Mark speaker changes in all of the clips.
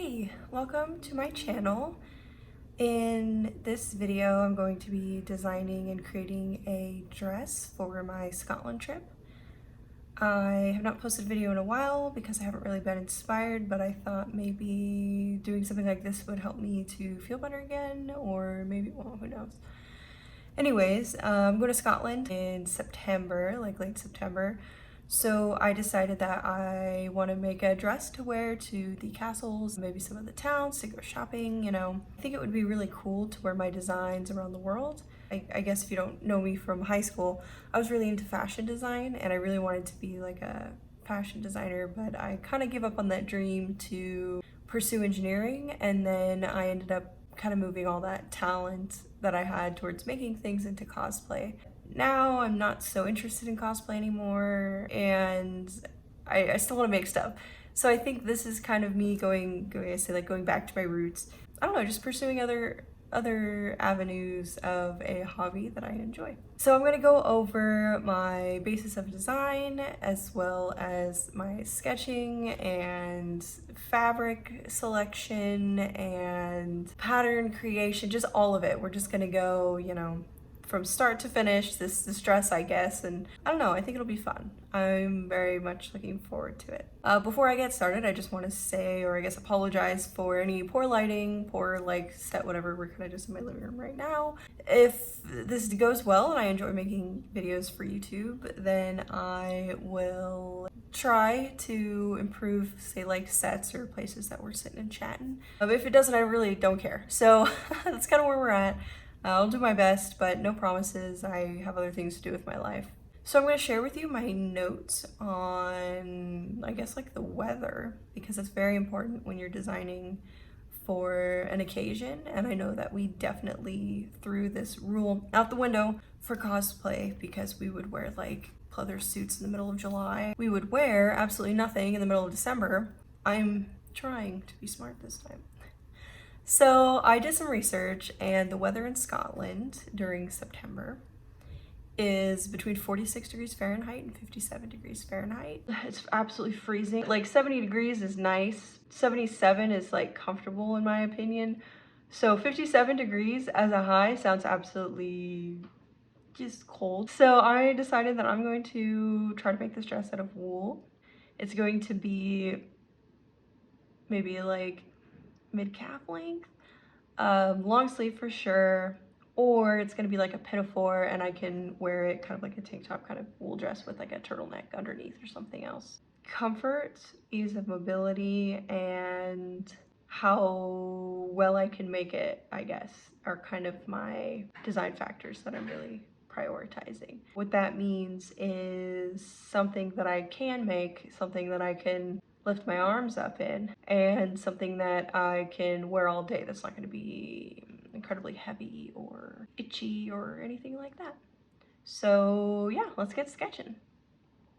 Speaker 1: Hey, welcome to my channel. In this video, I'm going to be designing and creating a dress for my Scotland trip. I have not posted a video in a while because I haven't really been inspired, but I thought maybe doing something like this would help me to feel better again, or maybe, well, who knows. Anyways, I'm going to Scotland in September, like late September. So I decided that I want to make a dress to wear to the castles, maybe some of the towns to go shopping, you know. I think it would be really cool to wear my designs around the world. I guess if you don't know me from high school, I was really into fashion design and I really wanted to be like a fashion designer, but I kind of gave up on that dream to pursue engineering, and then I ended up kind of moving all that talent that I had towards making things into cosplay. Now I'm not so interested in cosplay anymore, and I still want to make stuff. So I think this is kind of me going back to my roots. I don't know, just pursuing other avenues of a hobby that I enjoy. So I'm going to go over my basis of design as well as my sketching and fabric selection and pattern creation, just all of it. We're just going to go, you know, from start to finish, this dress, I guess, and I don't know, I think it'll be fun. I'm very much looking forward to it. Before I get started, I just want to say, or I guess apologize for any poor lighting, poor like set, whatever. We're kind of just in my living room right now. If this goes well and I enjoy making videos for YouTube, then I will try to improve, say, like sets or places that we're sitting and chatting. If it doesn't, I really don't care. So that's kind of where we're at. I'll do my best, but no promises. I have other things to do with my life. So I'm going to share with you my notes on, I guess, like the weather, because it's very important when you're designing for an occasion. And I know that we definitely threw this rule out the window for cosplay because we would wear like pleather suits in the middle of July. We would wear absolutely nothing in the middle of December. I'm trying to be smart this time. So I did some research, and the weather in Scotland during September is between 46 degrees Fahrenheit and 57 degrees Fahrenheit. It's absolutely freezing. Like 70 degrees is nice. 77 is like comfortable in my opinion. So 57 degrees as a high sounds absolutely just cold. So I decided that I'm going to try to make this dress out of wool. It's going to be maybe like mid-calf length. Long sleeve for sure, or it's gonna be like a pinafore and I can wear it kind of like a tank top kind of wool dress with like a turtleneck underneath or something else. Comfort, ease of mobility, and how well I can make it, I guess, are kind of my design factors that I'm really prioritizing. What that means is something that I can make, something that I can lift my arms up in, and something that I can wear all day that's not going to be incredibly heavy or itchy or anything like that. So yeah, let's get sketching.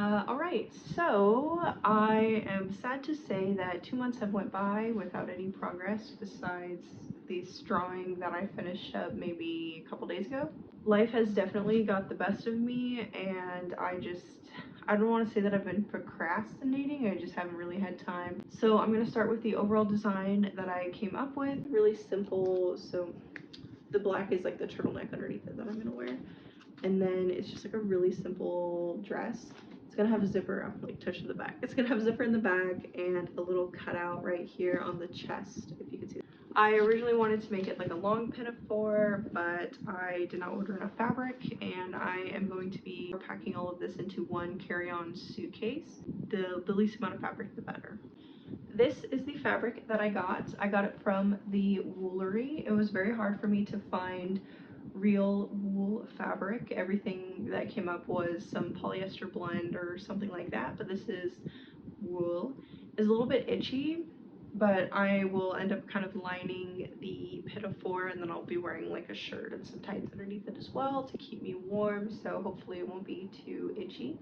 Speaker 1: Alright, so I am sad to say that 2 months have went by without any progress besides this drawing that I finished up maybe a couple days ago. Life has definitely got the best of me, and I don't want to say that I've been procrastinating, I just haven't really had time. So I'm going to start with the overall design that I came up with. Really simple, so the black is like the turtleneck underneath it that I'm going to wear. And then it's just like a really simple dress. It's gonna have a zipper, I'll like touch to the back. It's gonna have a zipper in the back and a little cutout right here on the chest, if you can see. I originally wanted to make it like a long pinafore, but I did not order enough fabric, and I am going to be packing all of this into one carry-on suitcase. The least amount of fabric, the better. This is the fabric that I got. I got it from the Woolery. It was very hard for me to find real wool fabric. Everything that came up was some polyester blend or something like that, but this is wool. It's a little bit itchy, but I will end up kind of lining the pinafore, and then I'll be wearing like a shirt and some tights underneath it as well to keep me warm, so hopefully it won't be too itchy.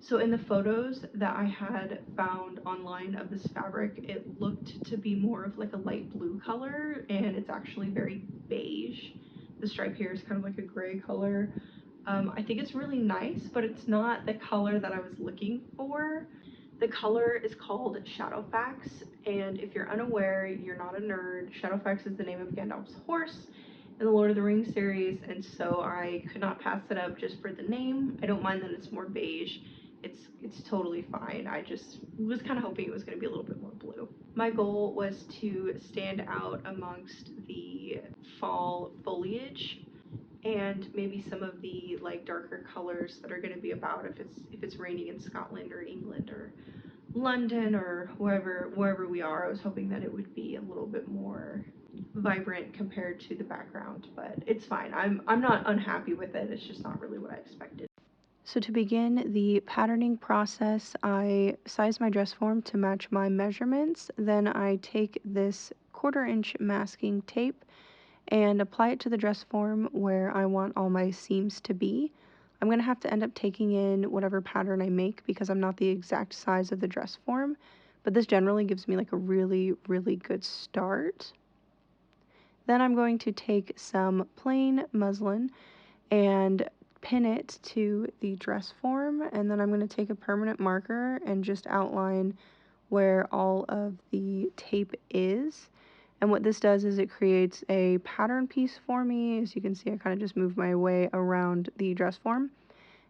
Speaker 1: So in the photos that I had found online of this fabric, it looked to be more of like a light blue color, and it's actually very beige. The stripe here is kind of like a gray color. I think it's really nice, but it's not the color that I was looking for. The color is called Shadowfax, and if you're unaware, you're not a nerd. Shadowfax is the name of Gandalf's horse in the Lord of the Rings series, and so I could not pass it up just for the name. I don't mind that it's more beige. It's totally fine. I just was kind of hoping it was going to be a little bit more blue. My goal was to stand out amongst the fall foliage and maybe some of the like darker colors that are going to be about if it's raining in Scotland or England or London or wherever we are. I was hoping that it would be a little bit more vibrant compared to the background, but it's fine. I'm not unhappy with it. It's just not really what I expected. So to begin the patterning process, I size my dress form to match my measurements. Then I take this 1/4 inch masking tape and apply it to the dress form where I want all my seams to be. I'm going to have to end up taking in whatever pattern I make because I'm not the exact size of the dress form, but this generally gives me like a really, really good start. Then I'm going to take some plain muslin and pin it to the dress form, and then I'm going to take a permanent marker and just outline where all of the tape is. And what this does is it creates a pattern piece for me. As you can see, I kind of just move my way around the dress form.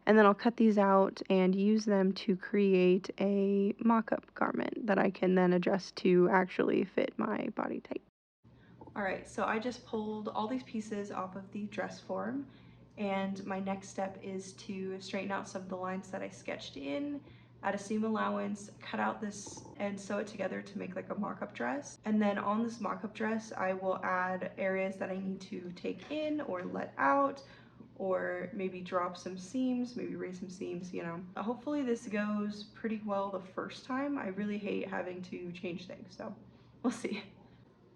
Speaker 1: And then I'll cut these out and use them to create a mock-up garment that I can then adjust to actually fit my body type. All right, so I just pulled all these pieces off of the dress form, and my next step is to straighten out some of the lines that I sketched in, add a seam allowance, cut out this and sew it together to make like a mock-up dress. And then on this mock-up dress, I will add areas that I need to take in or let out, or maybe drop some seams, maybe raise some seams, you know. Hopefully this goes pretty well the first time. I really hate having to change things, so we'll see.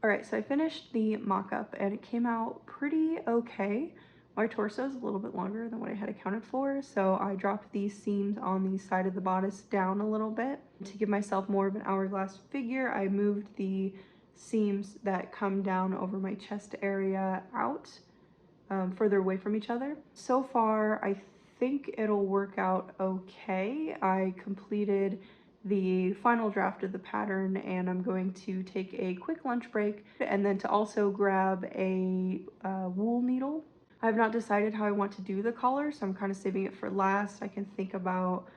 Speaker 1: All right, so I finished the mock-up and it came out pretty okay. My torso is a little bit longer than what I had accounted for, so I dropped these seams on the side of the bodice down a little bit. To give myself more of an hourglass figure, I moved the seams that come down over my chest area out further away from each other. So far, I think it'll work out okay. I completed the final draft of the pattern and I'm going to take a quick lunch break and then to also grab a wool needle. I have not decided how I want to do the collar, so I'm kind of saving it for last. I can think about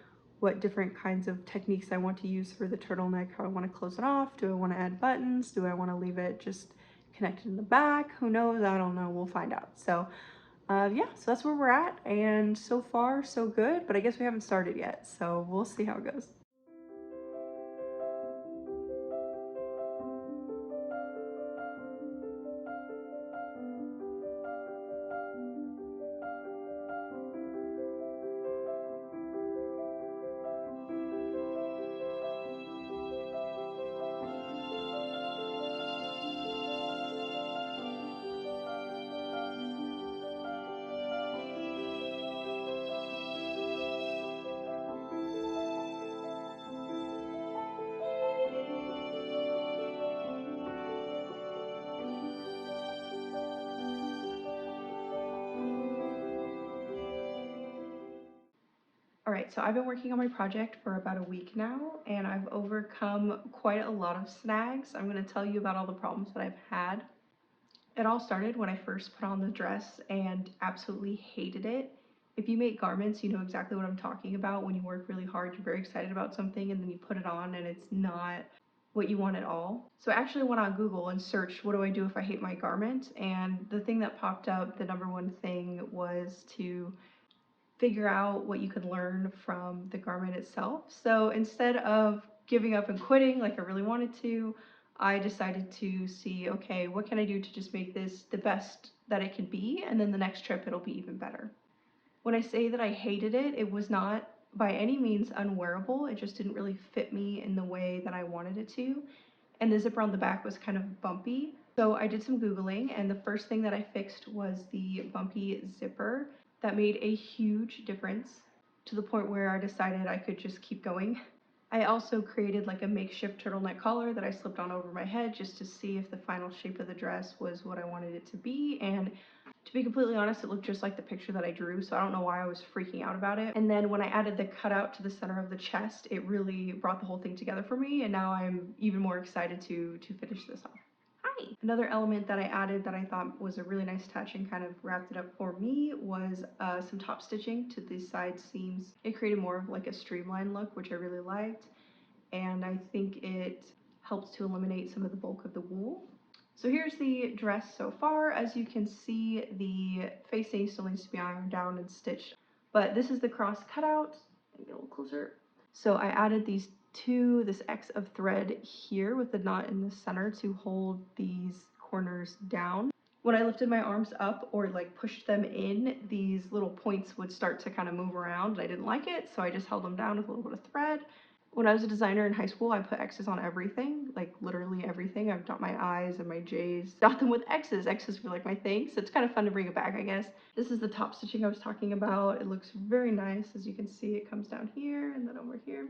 Speaker 1: what different kinds of techniques I want to use for the turtleneck, how I want to close it off. Do I want to add buttons? Do I want to leave it just connected in the back? Who knows? I don't know. We'll find out. So yeah, so that's where we're at, and so far so good, but I guess we haven't started yet, so we'll see how it goes. All right, so I've been working on my project for about a week now, and I've overcome quite a lot of snags. I'm going to tell you about all the problems that I've had. It all started when I first put on the dress and absolutely hated it. If you make garments, you know exactly what I'm talking about. When you work really hard, you're very excited about something, and then you put it on and it's not what you want at all. So I actually went on Google and searched, what do I do if I hate my garment? And the thing that popped up, the number one thing, was to figure out what you could learn from the garment itself. So instead of giving up and quitting like I really wanted to, I decided to see, okay, what can I do to just make this the best that it can be? And then the next trip, it'll be even better. When I say that I hated it, it was not by any means unwearable. It just didn't really fit me in the way that I wanted it to. And the zipper on the back was kind of bumpy. So I did some Googling, and the first thing that I fixed was the bumpy zipper. That made a huge difference to the point where I decided I could just keep going. I also created like a makeshift turtleneck collar that I slipped on over my head just to see if the final shape of the dress was what I wanted it to be, and To be completely honest, it looked just like the picture that I drew, so I don't know why I was freaking out about it. And then when I added the cutout to the center of the chest, it really brought the whole thing together for me, and now I'm even more excited to finish this off. Hi! Another element that I added that I thought was a really nice touch and kind of wrapped it up for me was some top stitching to the side seams. It created more of like a streamlined look, which I really liked, and I think it helps to eliminate some of the bulk of the wool. So here's the dress so far. As you can see, the facing still needs to be ironed down and stitched, but this is the cross cutout. Get a little closer. So I added this X of thread here with the knot in the center to hold these corners down. When I lifted my arms up or like pushed them in, these little points would start to kind of move around, and I didn't like it, so I just held them down with a little bit of thread. When I was a designer in high school, I put X's on everything, like literally everything. I've dot my I's and my J's, dot them with X's. X's were like my thing, so it's kind of fun to bring it back, I guess. This is the top stitching I was talking about. It looks very nice. As you can see, it comes down here and then over here.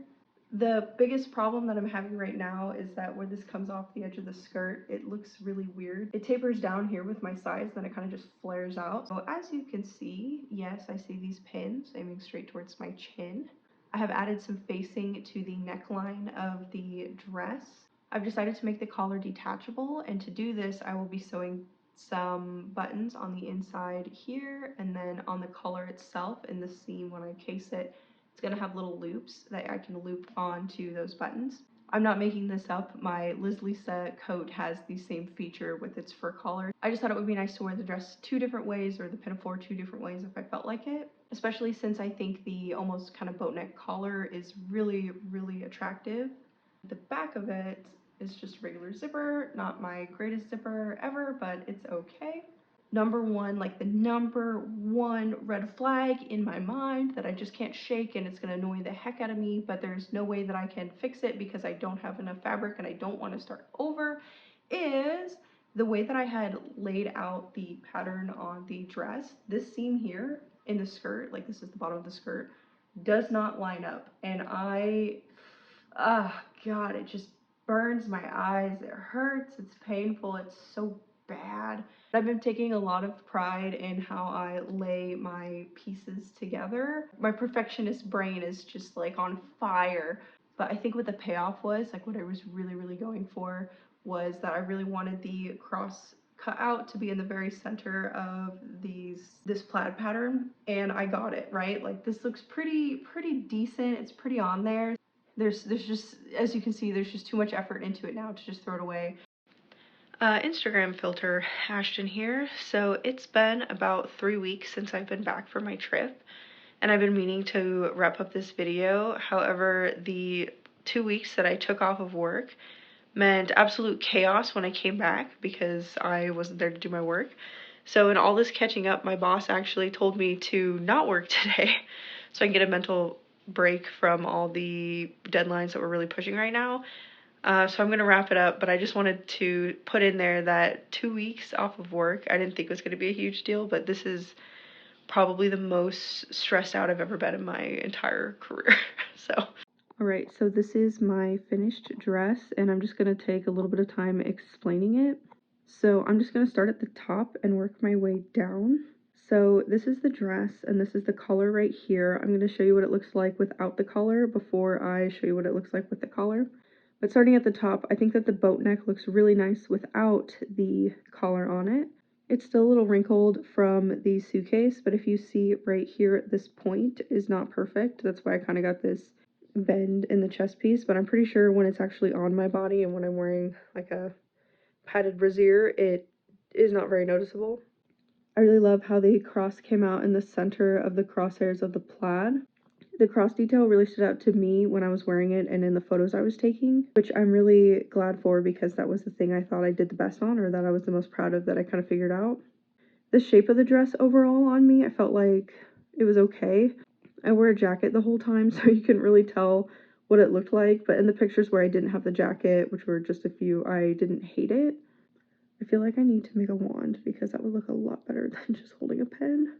Speaker 1: The biggest problem that I'm having right now is that where this comes off the edge of the skirt, it looks really weird. It tapers down here with my size, then it kind of just flares out. So as you can see, yes, I see these pins aiming straight towards my chin. I have added some facing to the neckline of the dress. I've decided to make the collar detachable, and to do this, I will be sewing some buttons on the inside here, and then on the collar itself in the seam when I case it, it's gonna have little loops that I can loop onto those buttons. I'm not making this up. My Liz Lisa coat has the same feature with its fur collar. I just thought it would be nice to wear the dress two different ways, or the pinafore two different ways if I felt like it, especially since I think the almost kind of boat neck collar is really, really attractive. The back of it is just a regular zipper, not my greatest zipper ever, but it's okay. Number one, like the number one red flag in my mind that I just can't shake, and it's gonna annoy the heck out of me, but there's no way that I can fix it because I don't have enough fabric and I don't want to start over, is the way that I had laid out the pattern on the dress. This seam here in the skirt, like this is the bottom of the skirt, does not line up, and God, it just burns my eyes. It hurts, it's painful, it's so bad. I've been taking a lot of pride in how I lay my pieces together. My perfectionist brain is just like on fire. But I think what the payoff was, like what I was really, really going for, was that I really wanted the cross cut out to be in the very center of this plaid pattern, and I got it, right? Like this looks pretty decent. It's pretty on there. There's just, as you can see, there's just too much effort into it now to just throw it away. Instagram filter Ashton here. So it's been about 3 weeks since I've been back from my trip, and I've been meaning to wrap up this video. However, the 2 weeks that I took off of work meant absolute chaos when I came back because I wasn't there to do my work. So in all this catching up, my boss actually told me to not work today so I can get a mental break from all the deadlines that we're really pushing right now. So I'm going to wrap it up, but I just wanted to put in there that 2 weeks off of work, I didn't think was going to be a huge deal, but this is probably the most stressed out I've ever been in my entire career. Alright, so this is my finished dress, and I'm just going to take a little bit of time explaining it. So I'm just going to start at the top and work my way down. So this is the dress, and this is the collar right here. I'm going to show you what it looks like without the collar before I show you what it looks like with the collar. But starting at the top, I think that the boat neck looks really nice without the collar on it. It's still a little wrinkled from the suitcase, but if you see right here, this point is not perfect. That's why I kind of got this bend in the chest piece, but I'm pretty sure when it's actually on my body and when I'm wearing like a padded brassiere, it is not very noticeable. I really love how the cross came out in the center of the crosshairs of the plaid. The cross detail really stood out to me when I was wearing it and in the photos I was taking, which I'm really glad for because that was the thing I thought I did the best on, or that I was the most proud of, that I kind of figured out. The shape of the dress overall on me, I felt like it was okay. I wore a jacket the whole time, so you couldn't really tell what it looked like, but in the pictures where I didn't have the jacket, which were just a few, I didn't hate it. I feel like I need to make a wand because that would look a lot better than just holding a pen.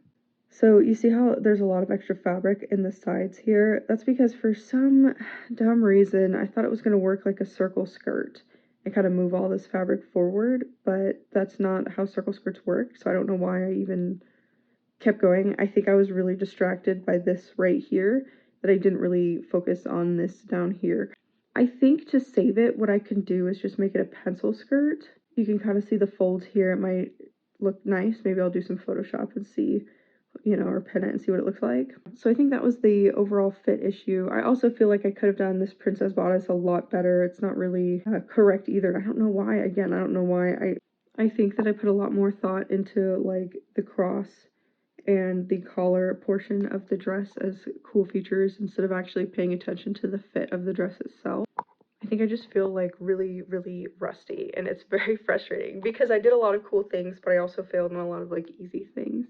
Speaker 1: So you see how there's a lot of extra fabric in the sides here? That's because for some dumb reason, I thought it was going to work like a circle skirt,
Speaker 2: I kind of move all this fabric forward, but that's not how circle skirts work, so I don't know why I even kept going. I think I was really distracted by this right here, that I didn't really focus on this down here. I think to save it, what I can do is just make it a pencil skirt. You can kind of see the folds here. It might look nice. Maybe I'll do some Photoshop and see, or pin it and see what it looks like. So I think that was the overall fit issue. I also feel like I could have done this princess bodice a lot better. It's not really correct either. I don't know why. Again, I don't know why. I think that I put a lot more thought into like the cross and the collar portion of the dress as cool features instead of actually paying attention to the fit of the dress itself. I think I just feel like really, really rusty, and it's very frustrating because I did a lot of cool things, but I also failed in a lot of like easy things.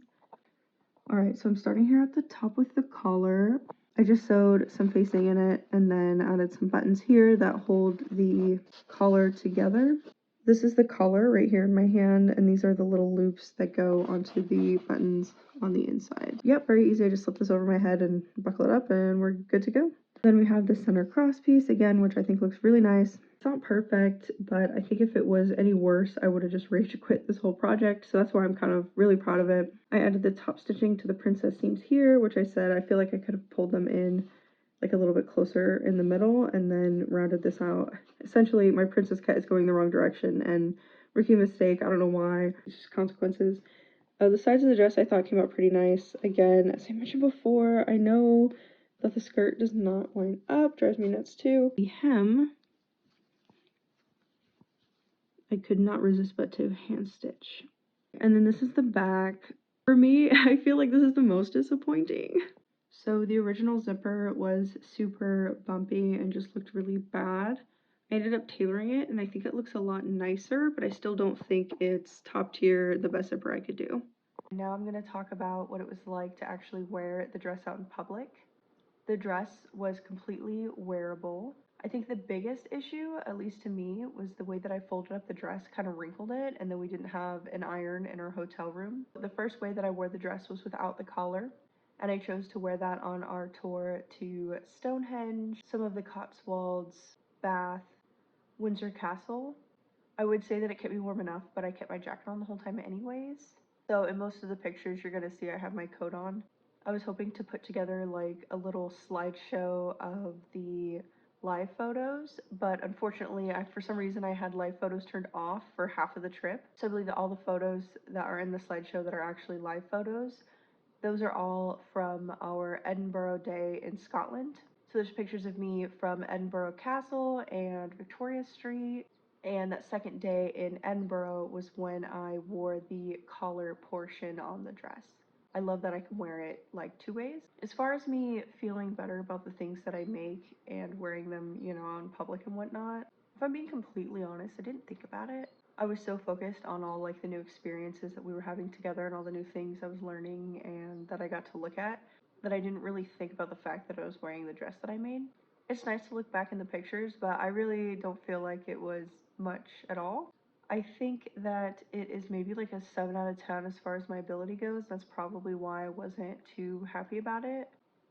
Speaker 2: Alright, so I'm starting here at the top with the collar. I just sewed some facing in it and then added some buttons here that hold the collar together. This is the collar right here in my hand, and these are the little loops that go onto the buttons on the inside. Yep, very easy. I just slip this over my head and buckle it up and we're good to go. Then we have the center cross piece again, which I think looks really nice. It's not perfect, but I think if it was any worse, I would have just rage quit this whole project. So that's why I'm kind of really proud of it. I added the top stitching to the princess seams here, which I said I feel like I could have pulled them in like a little bit closer in the middle and then rounded this out. Essentially, my princess cut is going the wrong direction and rookie mistake. I don't know why. It's just consequences. The sides of the dress I thought came out pretty nice. Again, as I mentioned before, I know that the skirt does not line up, drives me nuts too. The hem, I could not resist but to hand stitch. And then this is the back. For me, I feel like this is the most disappointing. So the original zipper was super bumpy and just looked really bad. I ended up tailoring it and I think it looks a lot nicer, but I still don't think it's top tier, the best zipper I could do. Now I'm going to talk about what it was like to actually wear the dress out in public. The dress was completely wearable. I think the biggest issue, at least to me, was the way that I folded up the dress kind of wrinkled it, and then we didn't have an iron in our hotel room. The first way that I wore the dress was without the collar, and I chose to wear that on our tour to Stonehenge, some of the Cotswolds, Bath, Windsor Castle. I would say that it kept me warm enough, but I kept my jacket on the whole time anyways. So in most of the pictures you're gonna see I have my coat on. I was hoping to put together like a little slideshow of the live photos, but unfortunately for some reason I had live photos turned off for half of the trip. So I believe that all the photos that are in the slideshow that are actually live photos, those are all from our Edinburgh day in Scotland. So there's pictures of me from Edinburgh Castle and Victoria Street. And that second day in Edinburgh was when I wore the collar portion on the dress. I love that I can wear it like two ways. As far as me feeling better about the things that I make and wearing them, out in public and whatnot, if I'm being completely honest, I didn't think about it. I was so focused on all like the new experiences that we were having together and all the new things I was learning and that I got to look at that I didn't really think about the fact that I was wearing the dress that I made. It's nice to look back in the pictures, but I really don't feel like it was much at all. I think that it is maybe like a 7 out of 10 as far as my ability goes. That's probably why I wasn't too happy about it.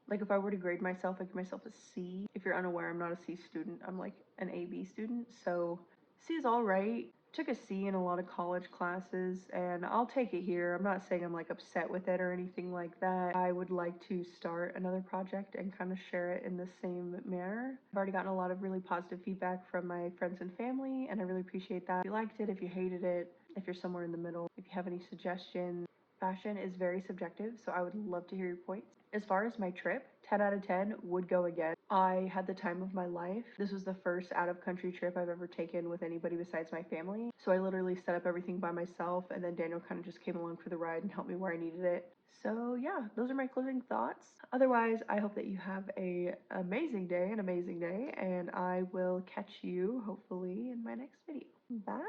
Speaker 2: Like if I were to grade myself, I give myself a C. If you're unaware, I'm not a C student. I'm like an AB student. So C is all right. Took a C in a lot of college classes and I'll take it here. I'm not saying I'm like upset with it or anything like that. I would like to start another project and kind of share it in the same manner. I've already gotten a lot of really positive feedback from my friends and family and I really appreciate that. If you liked it, if you hated it, if you're somewhere in the middle, if you have any suggestions. Fashion is very subjective, so I would love to hear your points. As far as my trip, 10 out of 10 would go again. I had the time of my life. This was the first out of country trip I've ever taken with anybody besides my family. So I literally set up everything by myself and then Daniel kind of just came along for the ride and helped me where I needed it. So yeah, those are my closing thoughts. Otherwise, I hope that you have an amazing day, and I will catch you hopefully in my next video. Bye!